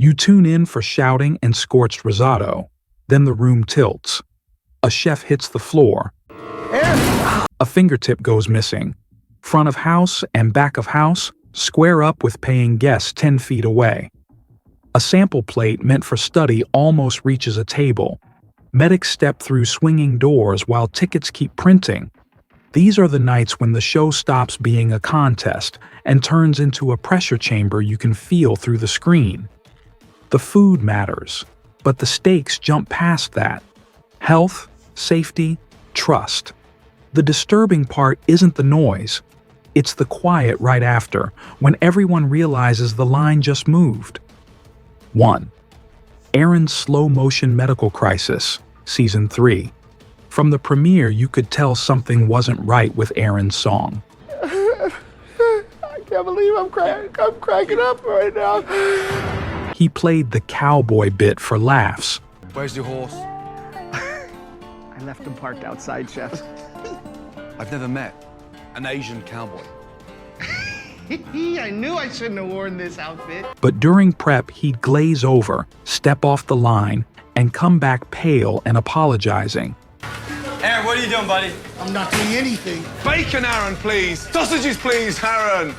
You tune in for shouting and scorched risotto. Then the room tilts. A chef hits the floor. A fingertip goes missing. Front of house and back of house square up with paying guests 10 feet away. A sample plate meant for study almost reaches a table. Medics step through swinging doors while tickets keep printing. These are the nights when the show stops being a contest and turns into a pressure chamber you can feel through the screen. The food matters, but the stakes jump past that. Health, safety, trust. The disturbing part isn't the noise. It's the quiet right after, when everyone realizes the line just moved. 1. Aaron's slow-motion medical crisis, Season 3. From the premiere, you could tell something wasn't right with Aaron's song. I can't believe I'm cracking up right now. He played the cowboy bit for laughs. Where's your horse? I left him parked outside, Chef. I've never met an Asian cowboy. I knew I shouldn't have worn this outfit. But during prep, he'd glaze over, step off the line, and come back pale and apologizing. Aaron, what are you doing, buddy? I'm not doing anything. Bacon, Aaron, please. Sausages, please, Aaron.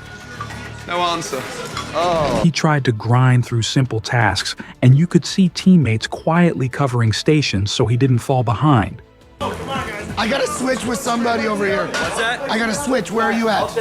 No answer. He tried to grind through simple tasks, and you could see teammates quietly covering stations so he didn't fall behind. I gotta switch with somebody over here. What's that? I gotta switch. Where are you at?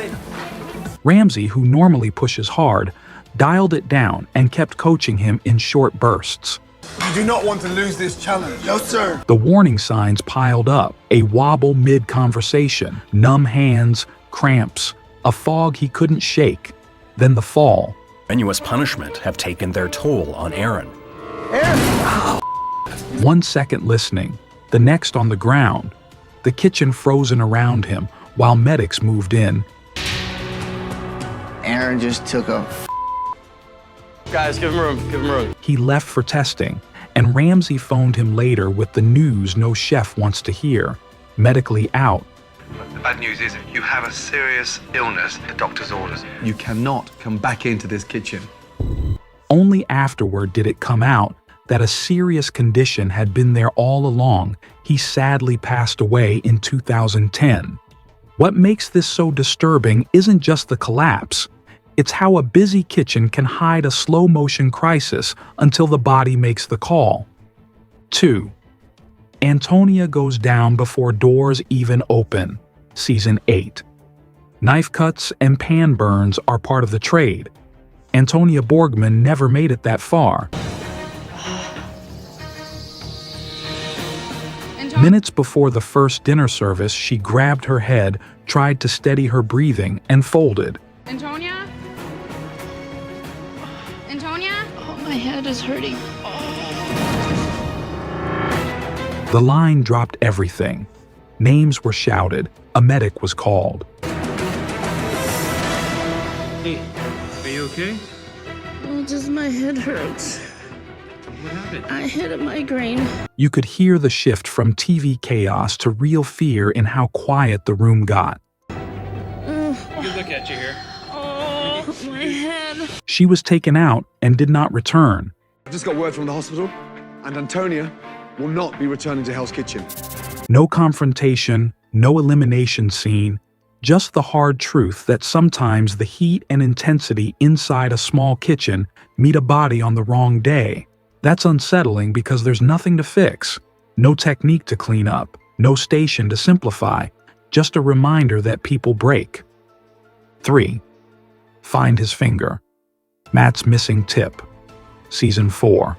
Ramsey, who normally pushes hard, dialed it down and kept coaching him in short bursts. You do not want to lose this challenge. No, sir. The warning signs piled up, a wobble mid-conversation, numb hands, cramps, a fog he couldn't shake. Then the fall. Strenuous punishment have taken their toll on Aaron. 1 second listening, the next on the ground, the kitchen frozen around him while medics moved in. Aaron just took a Guys, give him room. Give him room. He left for testing, and Ramsey phoned him later with the news no chef wants to hear. Medically out. The bad news is you have a serious illness, the doctor's orders. You cannot come back into this kitchen. Only afterward did it come out that a serious condition had been there all along. He sadly passed away in 2010. What makes this so disturbing isn't just the collapse. It's how a busy kitchen can hide a slow-motion crisis until the body makes the call. 2. Antonia goes down before doors even open. Season 8. Knife cuts and pan burns are part of the trade. Antonia Borgman never made it that far. Minutes before the first dinner service, she grabbed her head, tried to steady her breathing, and folded. Antonia? Antonia? Oh, my head is hurting. The line dropped everything. Names were shouted. A medic was called. Hey, are you okay? Oh, just my head hurts. What happened? I had a migraine. You could hear the shift from TV chaos to real fear in how quiet the room got. Good look at you here. Oh, my head. She was taken out and did not return. I've just got word from the hospital, and Antonia will not be returning to Hell's Kitchen. No confrontation, no elimination scene, just the hard truth that sometimes the heat and intensity inside a small kitchen meet a body on the wrong day. That's unsettling because there's nothing to fix, no technique to clean up, no station to simplify, just a reminder that people break. 3. Find his finger. Matt's missing tip. Season 4.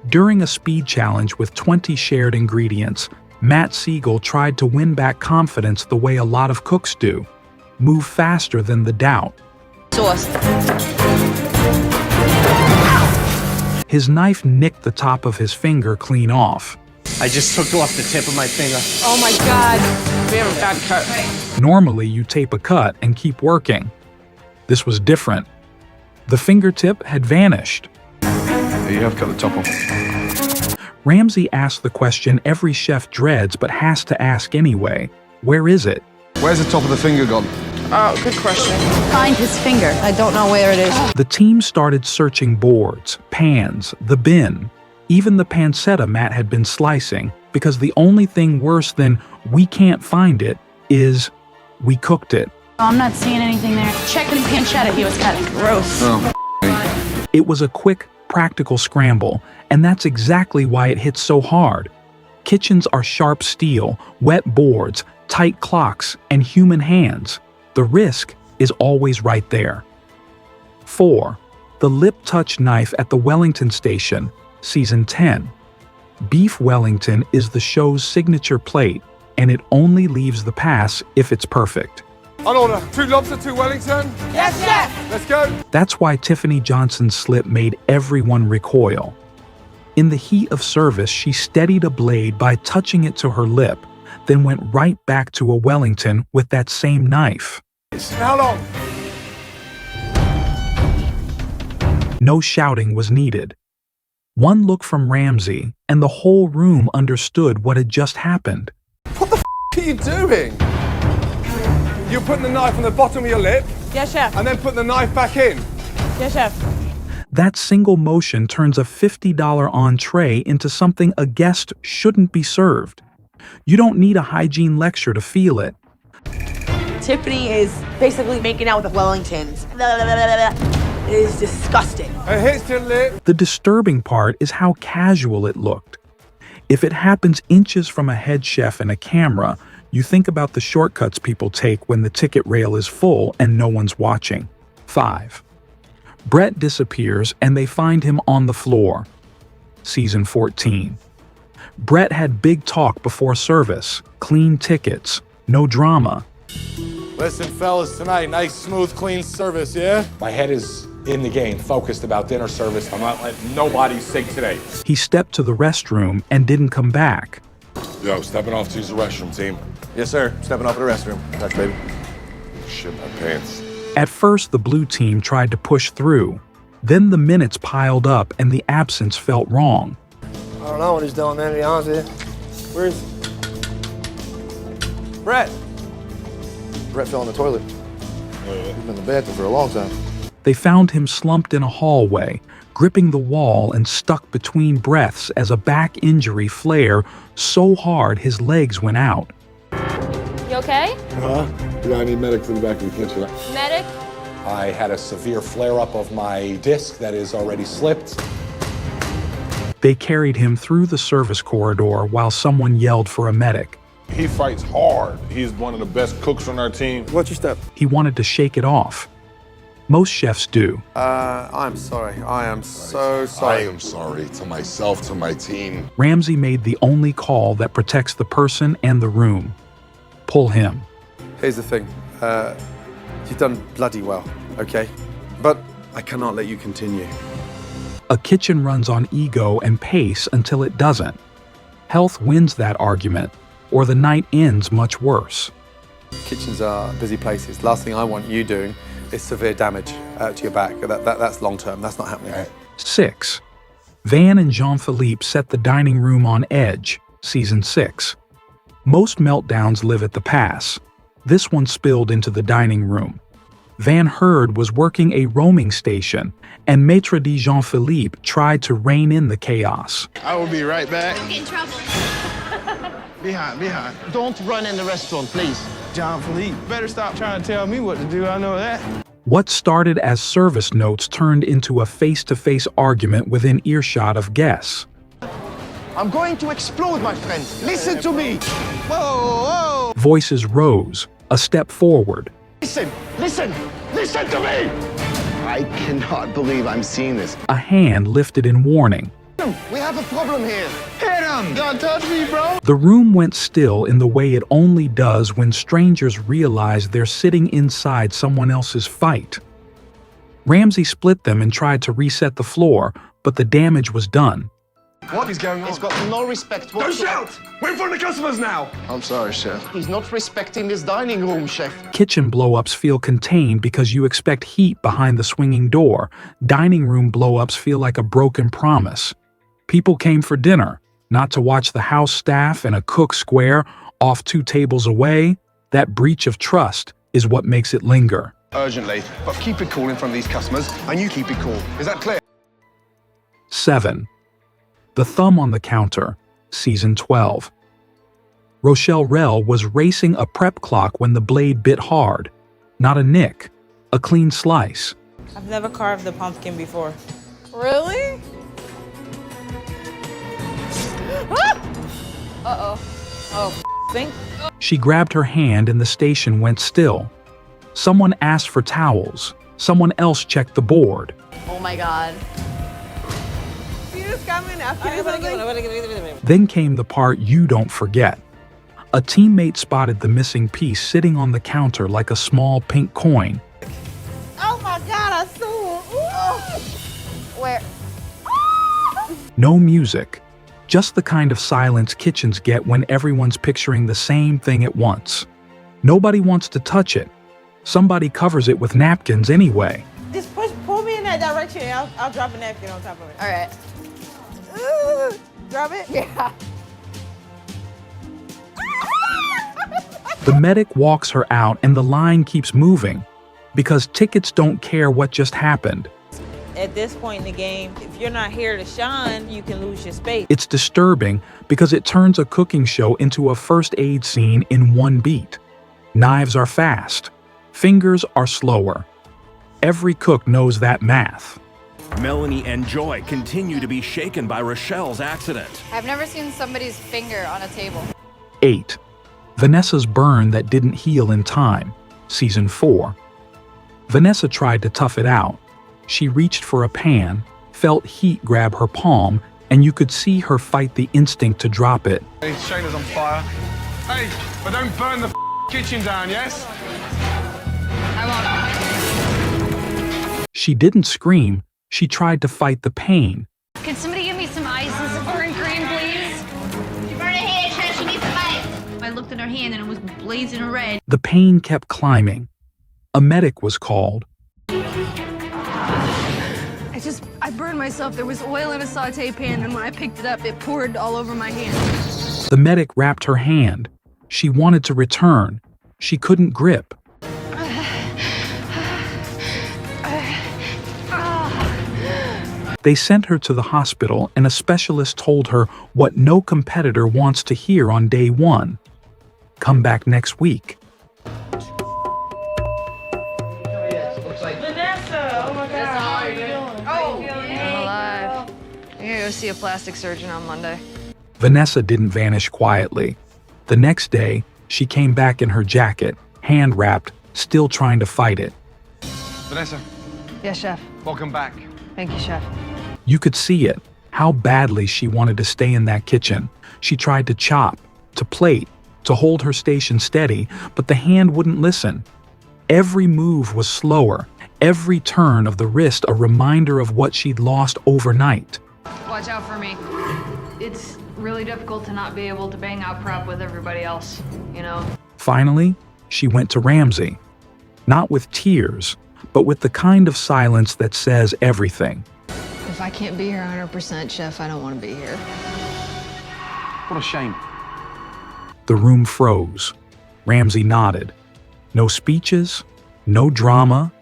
During a speed challenge with 20 shared ingredients, Matt Siegel tried to win back confidence the way a lot of cooks do. Move faster than the doubt. Sauce. His knife nicked the top of his finger clean off. I just took off the tip of my finger. Oh, my God. We have a bad cut. Normally, you tape a cut and keep working. This was different. The fingertip had vanished. You have cut the top off. Ramsey asked the question every chef dreads but has to ask anyway. Where is it? Where's the top of the finger gone? Oh, good question. Find his finger. I don't know where it is. The team started searching boards, pans, the bin, even the pancetta Matt had been slicing, because the only thing worse than "we can't find it" is "we cooked it." I'm not seeing anything there. Check the pancetta he was cutting. Gross. It was a quick, practical scramble, and that's exactly why it hits so hard. Kitchens are sharp steel, wet boards, tight clocks, and human hands. The risk is always right there. 4. The Lip Touch Knife at the Wellington Station, Season 10. Beef Wellington is the show's signature plate, and it only leaves the pass if it's perfect. I'll order 2 lobster, 2 Wellington. Yes, chef. Let's go. That's why Tiffany Johnson's slip made everyone recoil. In the heat of service, she steadied a blade by touching it to her lip, then went right back to a Wellington with that same knife. How long? No shouting was needed. One look from Ramsay, and the whole room understood what had just happened. What the are you doing? You're putting the knife on the bottom of your lip Yes, chef. and then putting the knife back in. Yes, chef. That single motion turns a $50 entree into something a guest shouldn't be served. You don't need a hygiene lecture to feel it. Tiffany is basically making out with the Wellingtons. It is disgusting. It hits your lip. The disturbing part is how casual it looked. If it happens inches from a head chef and a camera, you think about the shortcuts people take when the ticket rail is full and no one's watching. 5. Brett disappears and they find him on the floor. Season 14. Brett had big talk before service, clean tickets, no drama. Listen, fellas, tonight, nice, smooth, clean service, yeah? My head is in the game, focused about dinner service. I'm not letting nobody sing today. He stepped to the restroom and didn't come back. Yo, stepping off to use the restroom, team. Yes, sir. Stepping off to the restroom. Thanks, baby. Shit, my pants. At first, the blue team tried to push through. Then the minutes piled up and the absence felt wrong. I don't know what he's doing, man, to be honest with you. Where's Brett? Brett fell in the toilet. He's been in the bathroom for a long time. They found him slumped in a hallway, gripping the wall and stuck between breaths as a back injury flared so hard his legs went out. You okay? Yeah, I need medics in the back of the kitchen. Medic? I had a severe flare-up of my disc that is already slipped. They carried him through the service corridor while someone yelled for a medic. He fights hard. He's one of the best cooks on our team. What's your step? He wanted to shake it off. Most chefs do. I'm sorry. I am so sorry. I am sorry to myself, to my team. Ramsay made the only call that protects the person and the room. Pull him. Here's the thing. You've done bloody well, okay? But I cannot let you continue. A kitchen runs on ego and pace until it doesn't. Health wins that argument, or the night ends much worse. Kitchens are busy places. Last thing I want you doing is severe damage to your back. That's long term. That's not happening. 6. Van and Jean-Philippe set the dining room on edge, Season 6. Most meltdowns live at the pass. This one spilled into the dining room. Van Herd was working a roaming station, and Maître d' Jean-Philippe tried to rein in the chaos. I will be right back. Don't get in trouble. Behind. Don't run in the restaurant, please. Jean-Philippe, better stop trying to tell me what to do. I know that. What started as service notes turned into a face-to-face argument within earshot of guests. I'm going to explode, my friend. Listen to me. Whoa. Voices rose, a step forward. Listen to me. I cannot believe I'm seeing this. A hand lifted in warning. We have a problem here. Hit him. Don't touch me, bro. The room went still in the way it only does when strangers realize they're sitting inside someone else's fight. Ramsay split them and tried to reset the floor, but the damage was done. What is going on? He's got no respect Don't whatsoever. shout! We're in front of the customers now! I'm sorry, chef. He's not respecting this dining room, chef. Kitchen blow-ups feel contained because you expect heat behind the swinging door. Dining room blow-ups feel like a broken promise. People came for dinner, not to watch the house staff and a cook square off 2 tables away. That breach of trust is what makes it linger. Urgently, but keep it cool in front of these customers, and you keep it cool. Is that clear? 7. The Thumb on the Counter, Season 12. Rochelle Rell was racing a prep clock when the blade bit hard. Not a nick, a clean slice. I've never carved a pumpkin before. Really? Uh-oh. Oh, think. She grabbed her hand and the station went still. Someone asked for towels. Someone else checked the board. Oh my God. Then came the part you don't forget. A teammate spotted the missing piece sitting on the counter like a small pink coin. Oh my God, I saw it. Where? No music, just the kind of silence kitchens get when everyone's picturing the same thing at once. Nobody wants to touch it. Somebody covers it with napkins anyway. Just pull me in that direction and I'll drop a napkin on top of it. All right. Drop it? Yeah. The medic walks her out and the line keeps moving because tickets don't care what just happened. At this point in the game, if you're not here to shine, you can lose your space. It's disturbing because it turns a cooking show into a first aid scene in one beat. Knives are fast. Fingers are slower. Every cook knows that math. Melanie and Joy continue to be shaken by Rochelle's accident. I've never seen somebody's finger on a table. 8. Vanessa's burn that didn't heal in time, Season 4. Vanessa tried to tough it out. She reached for a pan, felt heat grab her palm, and you could see her fight the instinct to drop it. Hey, Shayna's on fire. Hey, but don't burn the kitchen down, yes? I won't. She didn't scream. She tried to fight the pain. Can somebody give me some ice and some orange cream, please? She burned her hand, Trish. She needs some ice. I looked at her hand and it was blazing red. The pain kept climbing. A medic was called. I burned myself. There was oil in a saute pan, and when I picked it up, it poured all over my hand. The medic wrapped her hand. She wanted to return. She couldn't grip. They sent her to the hospital, and a specialist told her what no competitor wants to hear on day 1. Come back next week. Vanessa, oh my God, how are you doing? Oh, I'm alive. I'm gonna go see a plastic surgeon on Monday. Vanessa didn't vanish quietly. The next day, she came back in her jacket, hand-wrapped, still trying to fight it. Vanessa, Yes, chef. welcome back. Thank you, chef. You could see it, how badly she wanted to stay in that kitchen. She tried to chop, to plate, to hold her station steady, but the hand wouldn't listen. Every move was slower, every turn of the wrist a reminder of what she'd lost overnight. Watch out for me. It's really difficult to not be able to bang out prep with everybody else, you know? Finally, she went to Ramsey. Not with tears, but with the kind of silence that says everything. If I can't be here 100%, chef, I don't want to be here. What a shame. The room froze. Ramsey nodded. No speeches, no drama,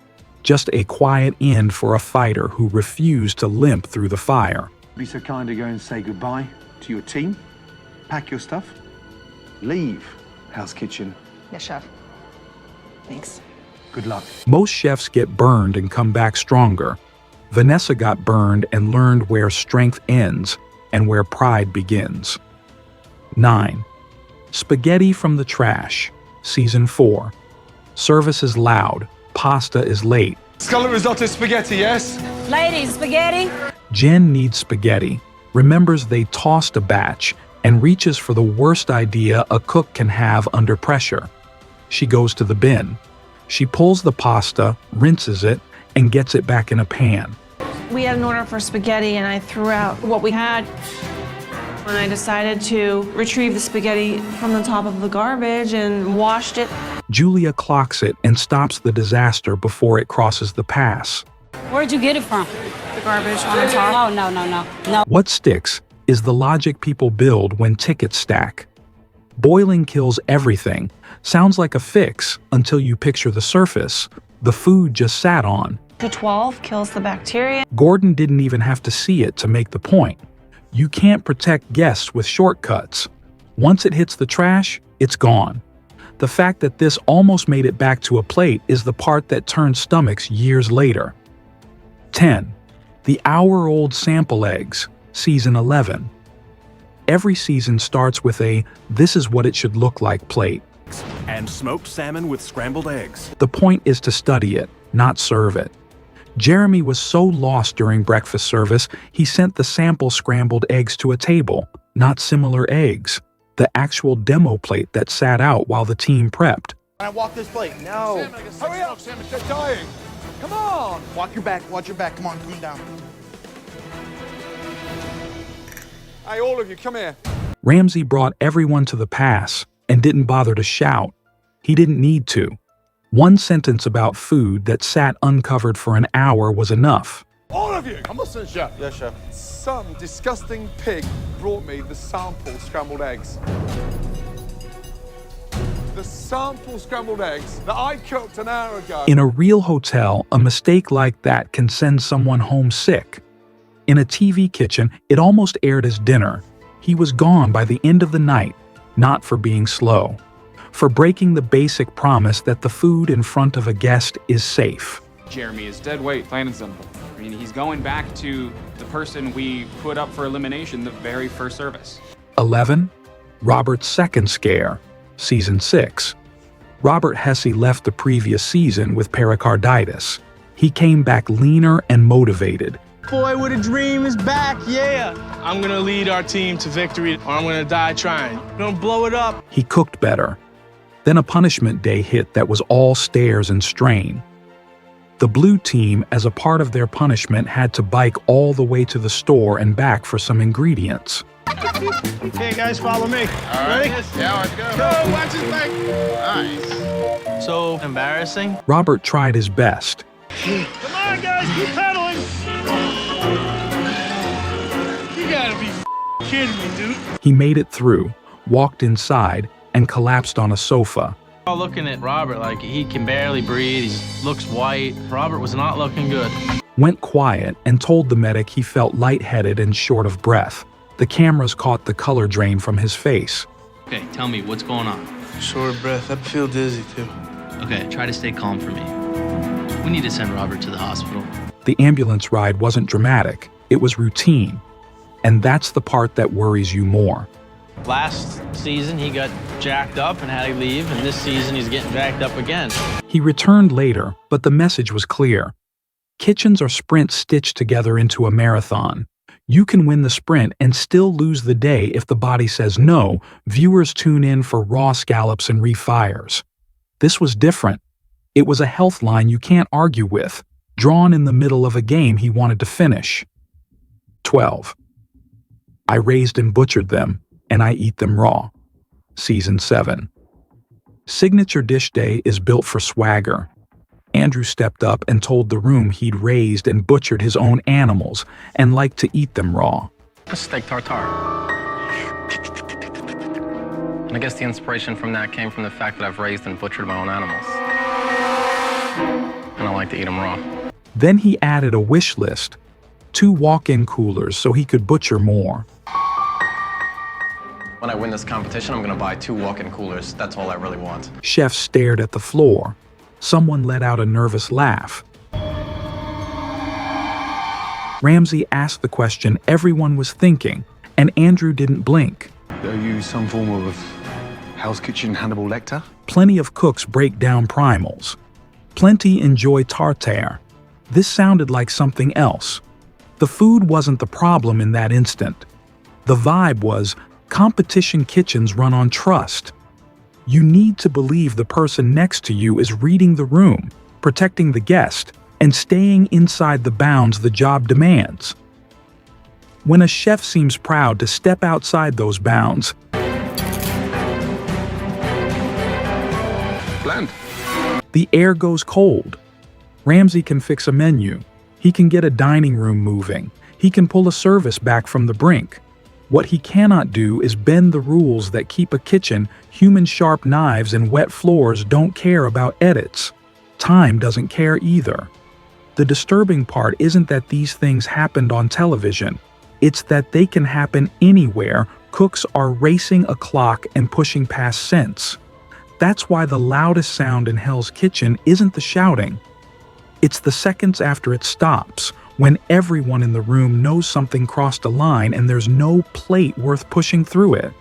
just a quiet end for a fighter who refused to limp through the fire. Be so kind to go and say goodbye to your team. Pack your stuff. Leave Hell's Kitchen. Yes, chef. Thanks. Good luck. Most chefs get burned and come back stronger. Vanessa got burned and learned where strength ends and where pride begins. 9. Spaghetti from the Trash, Season 4. Service is loud. Pasta is late. Scallop risotto spaghetti, yes? Ladies, spaghetti. Jen needs spaghetti, remembers they tossed a batch, and reaches for the worst idea a cook can have under pressure. She goes to the bin. She pulls the pasta, rinses it, and gets it back in a pan. We had an order for spaghetti and I threw out what we had. And I decided to retrieve the spaghetti from the top of the garbage and washed it. Julia clocks it and stops the disaster before it crosses the pass. Where'd you get it from? The garbage on the top. Oh, no. What sticks is the logic people build when tickets stack. Boiling kills everything. Sounds like a fix until you picture the surface the food just sat on. The 12 kills the bacteria. Gordon didn't even have to see it to make the point. You can't protect guests with shortcuts. Once it hits the trash, it's gone. The fact that this almost made it back to a plate is the part that turned stomachs years later. 10. The hour-old sample eggs, Season 11. Every season starts with a "this is what it should look like" plate. And smoked salmon with scrambled eggs. The point is to study it, not serve it. Jeremy was so lost during breakfast service, he sent the sample scrambled eggs to a table, not similar eggs, the actual demo plate that sat out while the team prepped. I walk this plate. No. Hurry up, Sam, they're dying. Come on. Watch your back. Watch your back. Come on, coming down. Hey, all of you, come here. Ramsay brought everyone to the pass and didn't bother to shout. He didn't need to. One sentence about food that sat uncovered for an hour was enough. All of you! I'm listening, chef. Yes, chef. Some disgusting pig brought me the sample scrambled eggs. The sample scrambled eggs that I cooked an hour ago. In a real hotel, a mistake like that can send someone home sick. In a TV kitchen, it almost aired as dinner. He was gone by the end of the night, not for being slow, for breaking the basic promise that the food in front of a guest is safe. Jeremy is dead weight, plain and simple. I mean, he's going back to the person we put up for elimination the very first service. 11. Robert's second scare, Season 6. Robert Hesse left the previous season with pericarditis. He came back leaner and motivated. Boy with a dream is back, yeah. I'm gonna lead our team to victory, or I'm gonna die trying. Don't blow it up. He cooked better. Then a punishment day hit that was all stares and strain. The blue team, as a part of their punishment, had to bike all the way to the store and back for some ingredients. Okay, guys, follow me. All right. Ready? Yeah, let's go. Go, watch his back. Nice. So embarrassing. Robert tried his best. Come on, guys, keep pedaling. You gotta be kidding me, dude. He made it through, walked inside, and collapsed on a sofa. Looking at Robert like he can barely breathe, he looks white. Robert was not looking good. Went quiet and told the medic he felt lightheaded and short of breath. The cameras caught the color drain from his face. Okay, tell me, what's going on? Short of breath. I feel dizzy, too. Okay, try to stay calm for me. We need to send Robert to the hospital. The ambulance ride wasn't dramatic. It was routine. And that's the part that worries you more. Last season, he got jacked up and had to leave, and this season, he's getting jacked up again. He returned later, but the message was clear. Kitchens are sprints stitched together into a marathon. You can win the sprint and still lose the day if the body says no. Viewers tune in for raw scallops and refires. This was different. It was a health line you can't argue with, drawn in the middle of a game he wanted to finish. 12. I raised and butchered them, and I eat them raw. Season 7. Signature Dish Day is built for swagger. Andrew stepped up and told the room he'd raised and butchered his own animals and liked to eat them raw. A steak tartare. And I guess the inspiration from that came from the fact that I've raised and butchered my own animals. And I like to eat them raw. Then he added a wish list, 2 walk-in coolers so he could butcher more. When I win this competition, I'm gonna buy 2 walk-in coolers. That's all I really want. Chef stared at the floor. Someone let out a nervous laugh. Ramsay asked the question everyone was thinking, and Andrew didn't blink. Are you some form of Hell's Kitchen Hannibal Lecter? Plenty of cooks break down primals. Plenty enjoy tartare. This sounded like something else. The food wasn't the problem in that instant. The vibe was, competition kitchens run on trust. You need to believe the person next to you is reading the room, protecting the guest, and staying inside the bounds the job demands. When a chef seems proud to step outside those bounds, Bland. the air goes cold. Ramsay can fix a menu. He can get a dining room moving. He can pull a service back from the brink. What he cannot do is bend the rules that keep a kitchen. Human sharp knives and wet floors don't care about edits. Time doesn't care either. The disturbing part isn't that these things happened on television. It's that they can happen anywhere. Cooks are racing a clock and pushing past sense. That's why the loudest sound in Hell's Kitchen isn't the shouting. It's the seconds after it stops, when everyone in the room knows something crossed a line and there's no plate worth pushing through it.